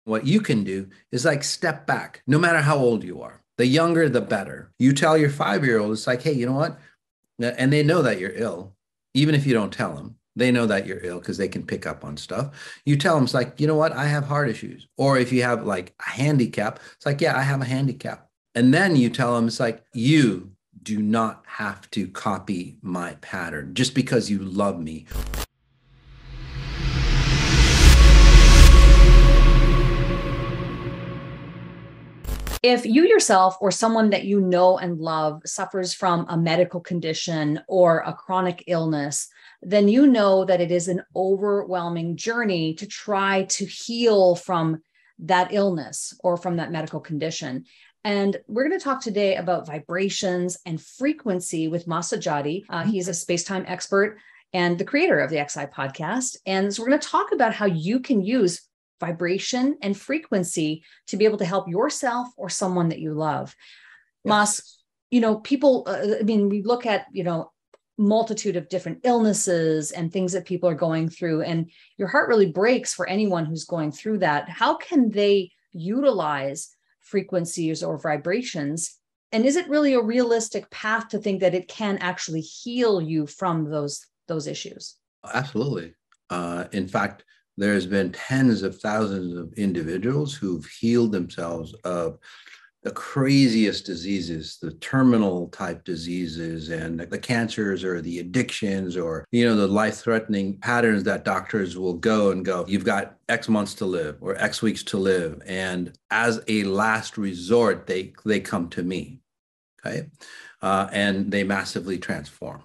What you can do is like step back, no matter how old you are. The younger, the better. You tell your 5 year old, it's like, hey, you know what? And they know that you're ill, even if you don't tell them. They know that you're ill because they can pick up on stuff. You tell them, it's like, you know what? I have heart issues. Or if you have like a handicap, it's like, yeah, I have a handicap. And then you tell them, it's like, you do not have to copy my pattern just because you love me. If you yourself or someone that you know and love suffers from a medical condition or a chronic illness, then you know that it is an overwhelming journey to try to heal from that illness or from that medical condition. And we're going to talk today about vibrations and frequency with Masajati. He's a space-time expert and the creator of the XI podcast. And so we're going to talk about how you can use vibration and frequency to be able to help yourself or someone that you love. Yes. Mas, people, we look at, multitude of different illnesses and things that people are going through, and your heart really breaks for anyone who's going through that. How can they utilize frequencies or vibrations? And is it really a realistic path to think that it can actually heal you from those issues? Absolutely. In fact, there's been tens of thousands of individuals who've healed themselves of the craziest diseases, the terminal type diseases and the cancers or the addictions or, the life-threatening patterns that doctors will go and go, you've got X months to live or X weeks to live. And as a last resort, they come to me, okay? And they massively transform.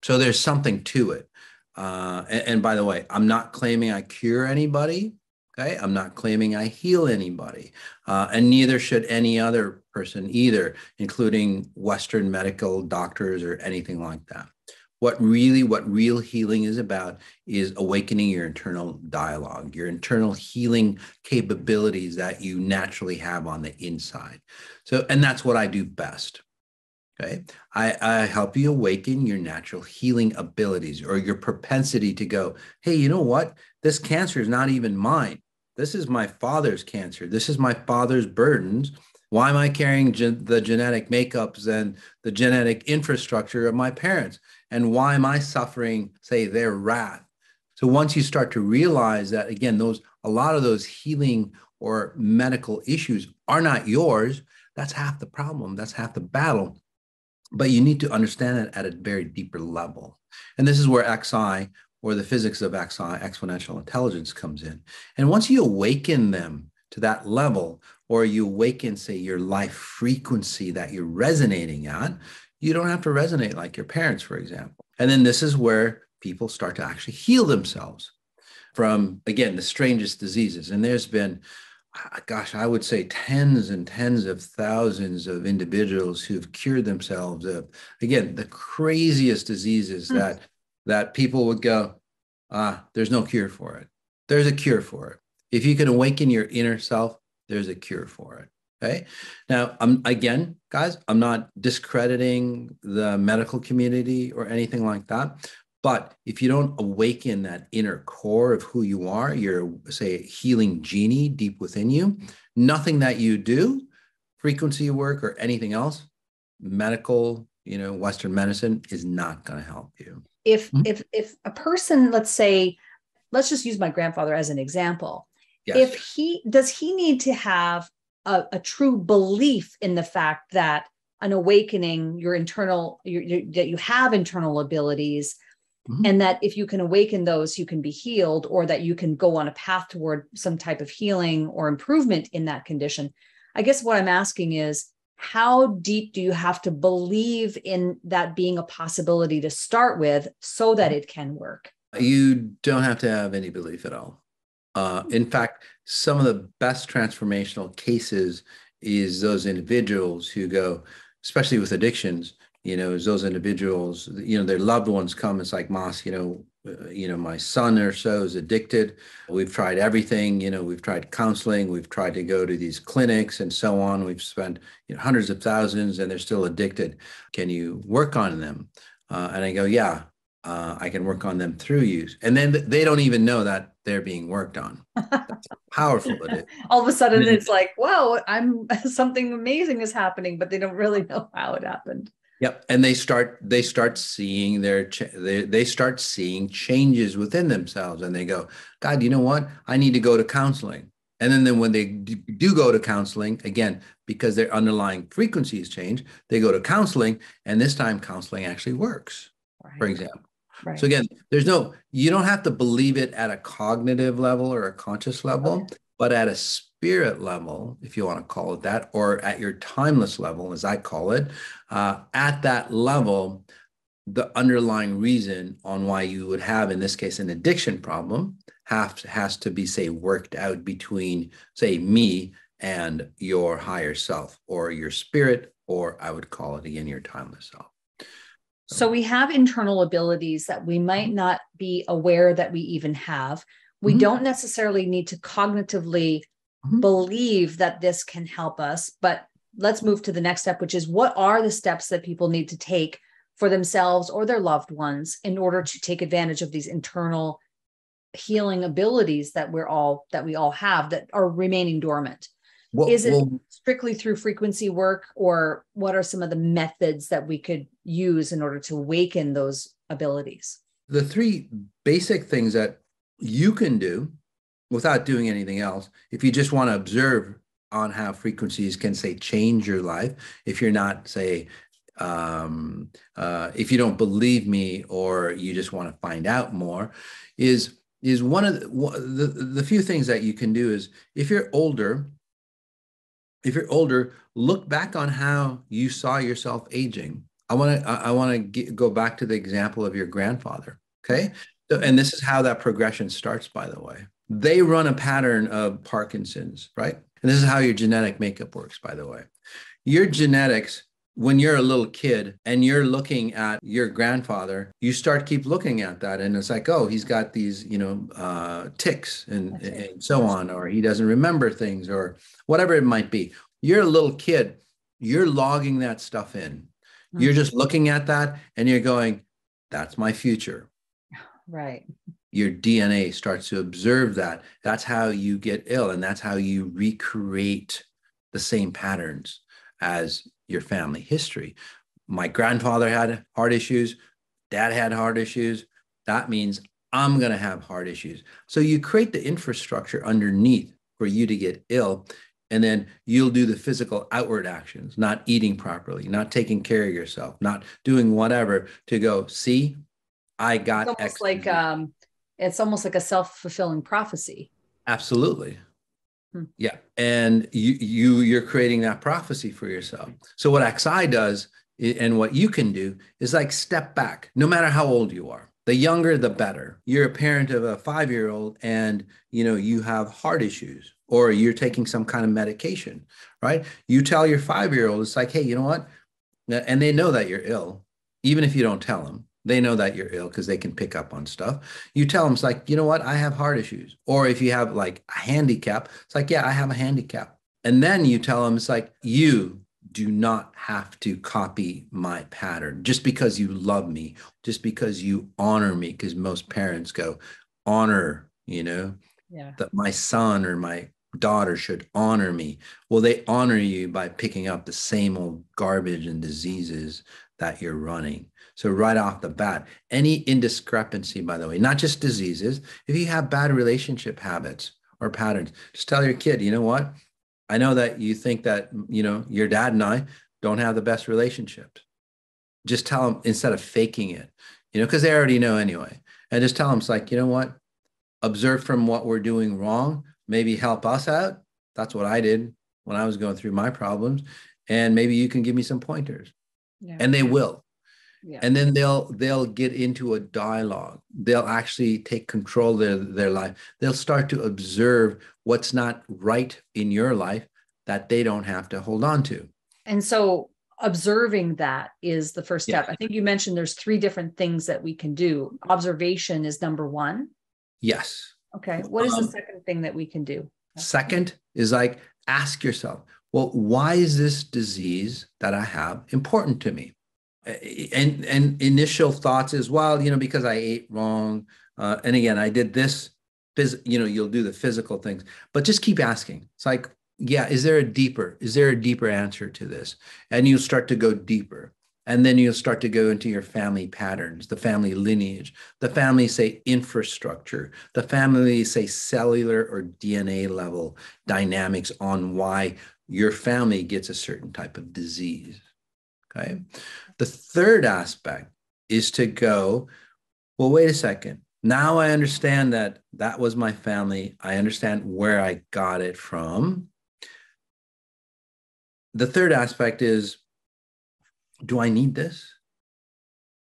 So there's something to it. And by the way, I'm not claiming I cure anybody. Okay. I'm not claiming I heal anybody. And neither should any other person either, including Western medical doctors or anything like that. What real healing is about is awakening your internal dialogue, your internal healing capabilities that you naturally have on the inside. So, and that's what I do best. Okay. I help you awaken your natural healing abilities or your propensity to go, hey, you know what? This cancer is not even mine. This is my father's cancer. This is my father's burdens. Why am I carrying the genetic makeups and the genetic infrastructure of my parents? And why am I suffering, say, their wrath? So once you start to realize that, again, a lot of those healing or medical issues are not yours, that's half the problem. That's half the battle. But you need to understand it at a very deeper level. And this is where XI or the physics of XI, exponential intelligence, comes in. And once you awaken them to that level, or you awaken, say, your life frequency that you're resonating at, you don't have to resonate like your parents, for example. And then this is where people start to actually heal themselves from, again, the strangest diseases. And there's been, gosh, I would say tens and tens of thousands of individuals who've cured themselves of, again, the craziest diseases that people would go, there's no cure for it. There's a cure for it. If you can awaken your inner self, there's a cure for it. Okay. Now, guys, I'm not discrediting the medical community or anything like that. But if you don't awaken that inner core of who you are, your, say, healing genie deep within you, nothing that you do, frequency work or anything else, medical, Western medicine is not going to help you. If a person, let's just use my grandfather as an example. Yes. Does he need to have a true belief in the fact that an awakening, that you have internal abilities, and that if you can awaken those, you can be healed, or that you can go on a path toward some type of healing or improvement in that condition? I guess what I'm asking is, how deep do you have to believe in that being a possibility to start with so that it can work? You don't have to have any belief at all. In fact, some of the best transformational cases is those individuals who go, especially with addictions, is those individuals, their loved ones come. It's like, Mas, my son or so is addicted. We've tried everything, we've tried counseling, we've tried to go to these clinics and so on. We've spent hundreds of thousands and they're still addicted. Can you work on them? And I go, yeah, I can work on them through you. And then they don't even know that they're being worked on. That's how powerful it is. All of a sudden it's like, wow, something amazing is happening, but they don't really know how it happened. Yep. And they start seeing they start seeing changes within themselves, and they go, God, you know what? I need to go to counseling. And then when they do go to counseling, again, because their underlying frequencies change, they go to counseling, and this time counseling actually works, Right. for example. Right. So again, you don't have to believe it at a cognitive level or a conscious level, but at a spirit level, if you want to call it that, or at your timeless level, as I call it, at that level, the underlying reason on why you would have, in this case, an addiction problem has to be, say, worked out between, say, me and your higher self, or your spirit, or I would call it again, your timeless self. So we have internal abilities that we might not be aware that we even have. We don't necessarily need to cognitively believe that this can help us, but let's move to the next step, which is, what are the steps that people need to take for themselves or their loved ones in order to take advantage of these internal healing abilities that we all have that are remaining dormant? Is it strictly through frequency work, or what are some of the methods that we could use in order to awaken those abilities? The three basic things that you can do without doing anything else, if you just want to observe on how frequencies can, say, change your life, if you're not, say, if you don't believe me, or you just want to find out more, is one of the few things that you can do is, if you're older, look back on how you saw yourself aging. I want to go back to the example of your grandfather. Okay. So, and this is how that progression starts, by the way. They run a pattern of Parkinson's, right? And this is how your genetic makeup works, by the way. Your genetics, when you're a little kid and you're looking at your grandfather, you keep looking at that, and it's like, oh, he's got these, tics and so on, or he doesn't remember things, or whatever it might be. You're a little kid, you're logging that stuff in. You're just looking at that and you're going, that's my future. Right. Your DNA starts to observe that. That's how you get ill, and that's how you recreate the same patterns as your family history. My grandfather had heart issues. Dad had heart issues. That means I'm going to have heart issues. So you create the infrastructure underneath for you to get ill, and then you'll do the physical outward actions, not eating properly, not taking care of yourself, not doing whatever, to go, see, I got X. It's almost like a self-fulfilling prophecy. Absolutely. Yeah. And you're creating that prophecy for yourself. So what XI does, and what you can do, is like step back, no matter how old you are. The younger, the better. You're a parent of a 5-year-old and you have heart issues, or you're taking some kind of medication, right? You tell your 5-year-old, it's like, hey, you know what? And they know that you're ill, even if you don't tell them. They know that you're ill because they can pick up on stuff. You tell them, it's like, you know what? I have heart issues. Or if you have like a handicap, it's like, yeah, I have a handicap. And then you tell them, it's like, you do not have to copy my pattern just because you love me, just because you honor me. Because most parents go, honor, that my son or my daughter should honor me. Well, they honor you by picking up the same old garbage and diseases that you're running. So right off the bat, any indiscrepancy, by the way, not just diseases, if you have bad relationship habits or patterns, just tell your kid, you know what? I know that you think that, your dad and I don't have the best relationships. Just tell them, instead of faking it, because they already know anyway. And just tell them, it's like, you know what? Observe from what we're doing wrong, maybe help us out. That's what I did when I was going through my problems. And maybe you can give me some pointers. Yeah. And they will. Yeah. And then they'll get into a dialogue. They'll actually take control of their life. They'll start to observe what's not right in your life that they don't have to hold on to. And so observing that is the first step. Yeah. I think you mentioned there's 3 different things that we can do. Observation is number 1. Yes. Okay. What is the second thing that we can do? Second is like, ask yourself, well, why is this disease that I have important to me? and initial thoughts as well, because I ate wrong. And again, I did this, you'll do the physical things, but just keep asking. It's like, yeah, is there a deeper answer to this? And you'll start to go deeper. And then you'll start to go into your family patterns, the family lineage, the family, say, infrastructure, the family, say, cellular or DNA level dynamics on why your family gets a certain type of disease. Okay. The third aspect is to go, well, wait a second. Now I understand that that was my family. I understand where I got it from. The third aspect is, do I need this?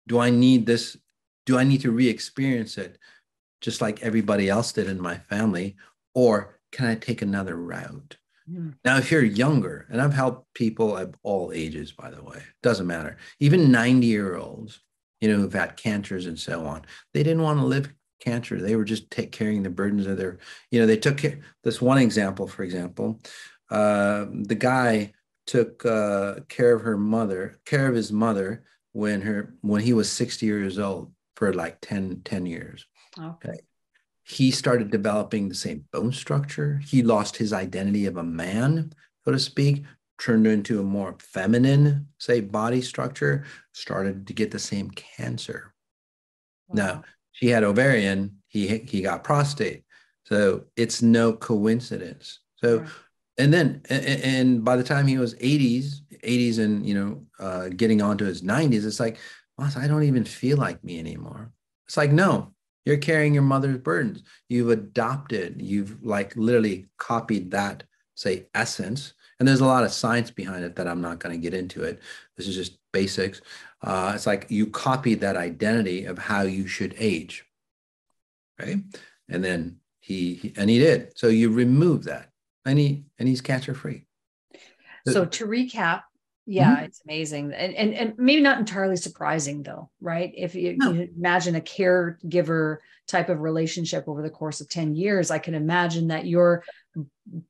Do I need this? Do I need to re-experience it just like everybody else did in my family? Or can I take another route? Now, if you're younger, and I've helped people of all ages, by the way, doesn't matter, even 90-year-olds, who've had cancers and so on, they didn't want to live cancer. They were just carrying the burdens of their, they took care. This one example, for example, the guy took care of his mother when he was 60 years old for like 10 years. Okay. He started developing the same bone structure. He lost his identity of a man, so to speak, turned into a more feminine, say, body structure, started to get the same cancer. Wow. Now, she had ovarian, he got prostate. So it's no coincidence. So, right. And by the time he was 80s and, getting onto his 90s, it's like, I don't even feel like me anymore. It's like, no. You're carrying your mother's burdens. You've adopted, you've like literally copied that, say, essence. And there's a lot of science behind it that I'm not going to get into it. This is just basics. It's like you copied that identity of how you should age. Right. And then he did. So you remove that and he's cancer free. So to recap, yeah, it's amazing. And maybe not entirely surprising though, right? If you imagine a caregiver type of relationship over the course of 10 years, I can imagine that you're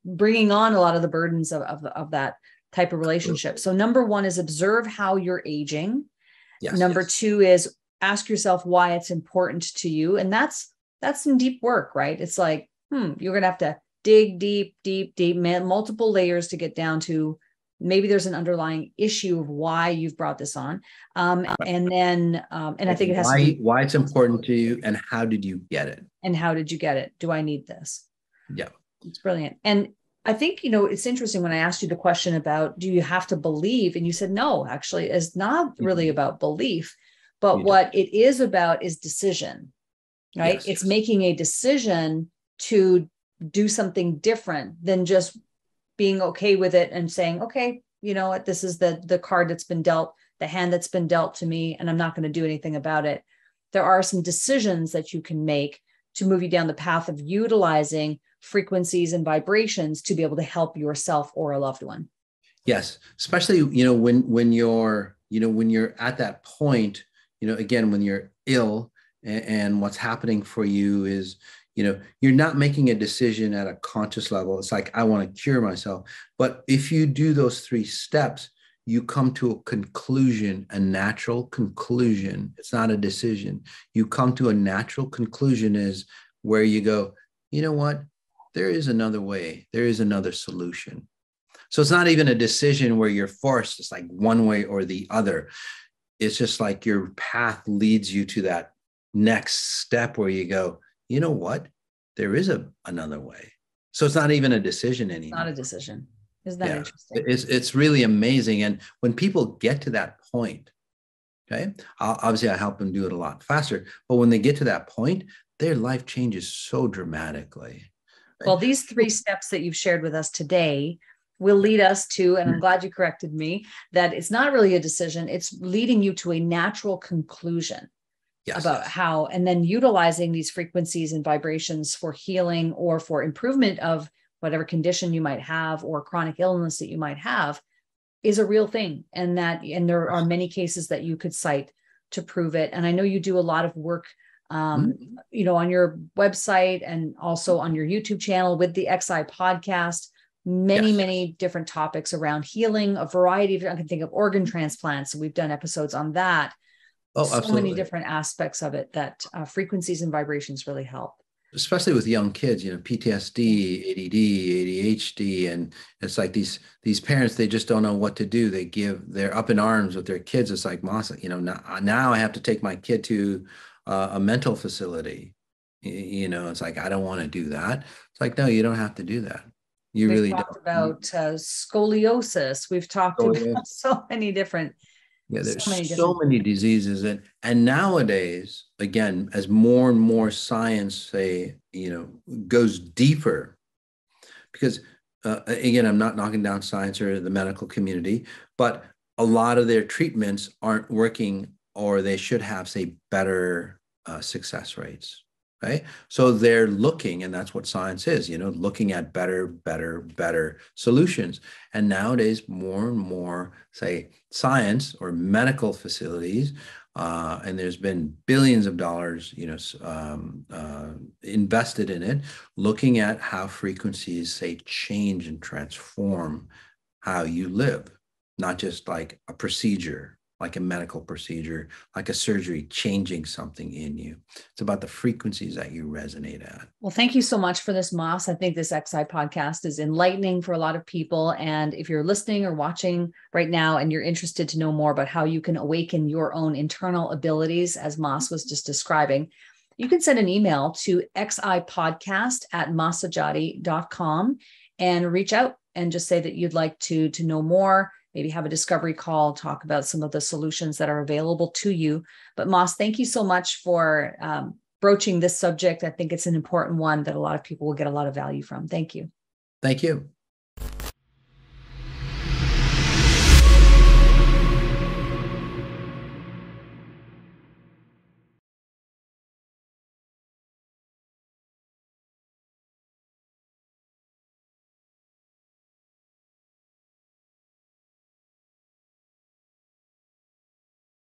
bringing on a lot of the burdens of that type of relationship. So number one is observe how you're aging. Yes, number two is ask yourself why it's important to you. And that's some deep work, right? It's like, you're going to have to dig deep, multiple layers to get down to maybe there's an underlying issue of why you've brought this on. And I think it has to be why it's important to you and how did you get it? And how did you get it? Do I need this? Yeah. It's brilliant. And I think, it's interesting when I asked you the question about, do you have to believe? And you said, no, actually it's not really about belief, but what it is about is decision, right? Yes. It's making a decision to do something different than just being okay with it and saying, okay, you know what, this is the card that's been dealt, the hand that's been dealt to me, and I'm not going to do anything about it. There are some decisions that you can make to move you down the path of utilizing frequencies and vibrations to be able to help yourself or a loved one. Yes, especially, when you're at that point, again, when you're ill and what's happening for you is, you're not making a decision at a conscious level. It's like, I want to cure myself. But if you do those 3 steps, you come to a conclusion, a natural conclusion. It's not a decision. You come to a natural conclusion is where you go, you know what? There is another way. There is another solution. So it's not even a decision where you're forced. It's like one way or the other. It's just like your path leads you to that next step where you go, you know what? There is another way. So it's not even a decision anymore. It's not a decision. Isn't that interesting? It's really amazing. And when people get to that point, okay, obviously I help them do it a lot faster. But when they get to that point, their life changes so dramatically. Right? Well, these 3 steps that you've shared with us today will lead us to, and I'm glad you corrected me, that it's not really a decision. It's leading you to a natural conclusion. Yes, about how, and then utilizing these frequencies and vibrations for healing or for improvement of whatever condition you might have or chronic illness that you might have is a real thing. And there are many cases that you could cite to prove it. And I know you do a lot of work, on your website and also on your YouTube channel with the XI podcast many, Yes. many different topics around healing, a variety of, I can think of organ transplants. So we've done episodes on that. Oh, So many absolutely. different aspects of it that frequencies and vibrations really help. Especially with young kids, Yeah. PTSD, ADD, ADHD, and it's like these parents, they just don't know what to do. They're up in arms with their kids. It's like, Masa, now I have to take my kid to a mental facility. It's like, I don't want to do that. It's like, no, you don't have to do that. You We've really talked don't. about scoliosis. We've talked So, about yeah. Yeah, so there's many so different many diseases, and nowadays, again, as more and more science goes deeper, because again, I'm not knocking down science or the medical community, but a lot of their treatments aren't working, or they should have, say, better success rates. Right. So they're looking, and that's what science is, looking at better solutions. And nowadays, more and more, say, science or medical facilities, and there's been billions of dollars, invested in it, looking at how frequencies, say, change and transform how you live, not just like a procedure, like a medical procedure, like a surgery, changing something in you. It's about the frequencies that you resonate at. Well, thank you so much for this, Moss. I think this XI podcast is enlightening for a lot of people. And if you're listening or watching right now and you're interested to know more about how you can awaken your own internal abilities, as Moss was just describing, you can send an email to xipodcast@masajati.com and reach out and just say that you'd like to know more, maybe have a discovery call, talk about some of the solutions that are available to you. But Moss, thank you so much for broaching this subject. I think it's an important one that a lot of people will get a lot of value from. Thank you. Thank you.